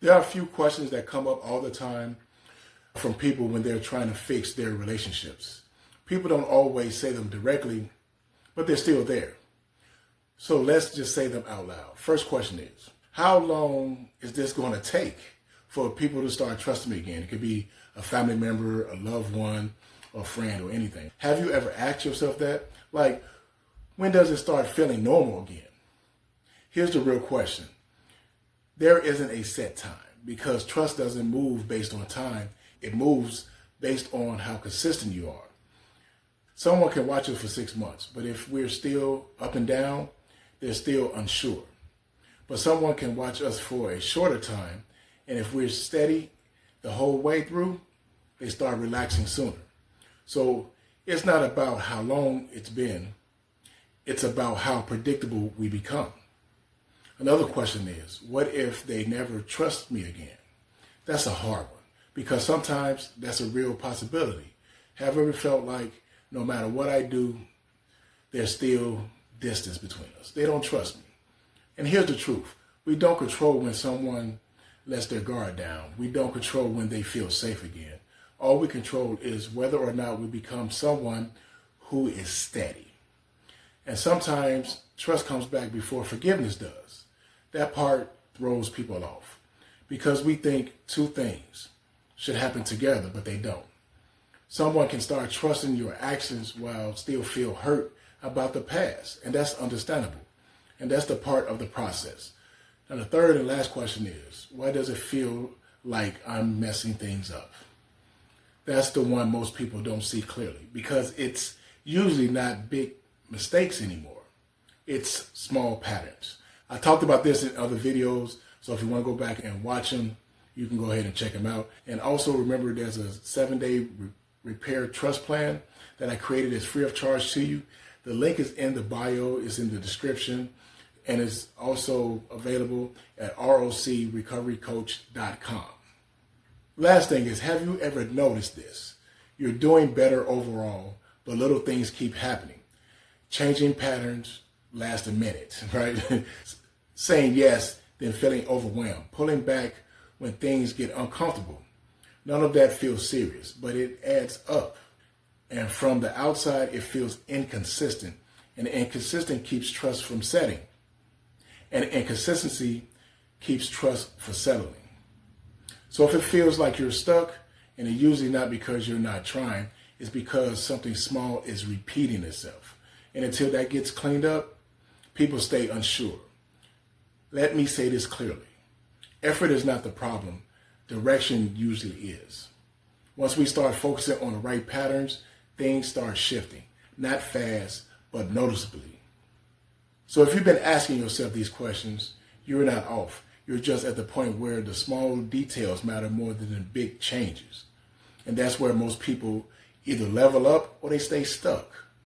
There are a few questions that come up all the time from people when they're trying to fix their relationships. People don't always say them directly, but they're still there. So let's just say them out loud. First question is, how long is this going to take for people to start trusting me again? It could be a family member, a loved one, or a friend, or anything. Have you ever asked yourself that? Like, when does it start feeling normal again? Here's the real question. There isn't a set time, because trust doesn't move based on time. It moves based on how consistent you are. Someone can watch us for 6 months, but if we're still up and down, they're still unsure. But someone can watch us for a shorter time, and if we're steady the whole way through, they start relaxing sooner. So it's not about how long it's been. It's about how predictable we become. Another question is, what if they never trust me again? That's a hard one, because sometimes that's a real possibility. Have you ever felt like no matter what I do, there's still distance between us? They don't trust me. And here's the truth. We don't control when someone lets their guard down. We don't control when they feel safe again. All we control is whether or not we become someone who is steady. And sometimes trust comes back before forgiveness does. That part throws people off, because we think two things should happen together, but they don't. Someone can start trusting your actions while still feel hurt about the past, and that's understandable. And that's the part of the process. Now, the third and last question is, why does it feel like I'm messing things up? That's the one most people don't see clearly, because it's usually not big mistakes anymore. It's small patterns. I talked about this in other videos, so if you want to go back and watch them, you can go ahead and check them out. And also remember, there's a 7-day repair trust plan that I created. It's free of charge to you. The link is in the bio, it's in the description, and it's also available at rocrecoverycoach.com. Last thing is, have you ever noticed this? You're doing better overall, but little things keep happening. Changing patterns last a minute, right? Saying yes, then feeling overwhelmed. Pulling back when things get uncomfortable. None of that feels serious, but it adds up. And from the outside, it feels inconsistent. And inconsistent keeps trust from setting. And inconsistency keeps trust from settling. So if it feels like you're stuck, and it's usually not because you're not trying, it's because something small is repeating itself. And until that gets cleaned up, people stay unsure. Let me say this clearly. Effort is not the problem. Direction usually is. Once we start focusing on the right patterns, things start shifting. Not fast, but noticeably. So if you've been asking yourself these questions, you're not off. You're just at the point where the small details matter more than the big changes. And that's where most people either level up or they stay stuck.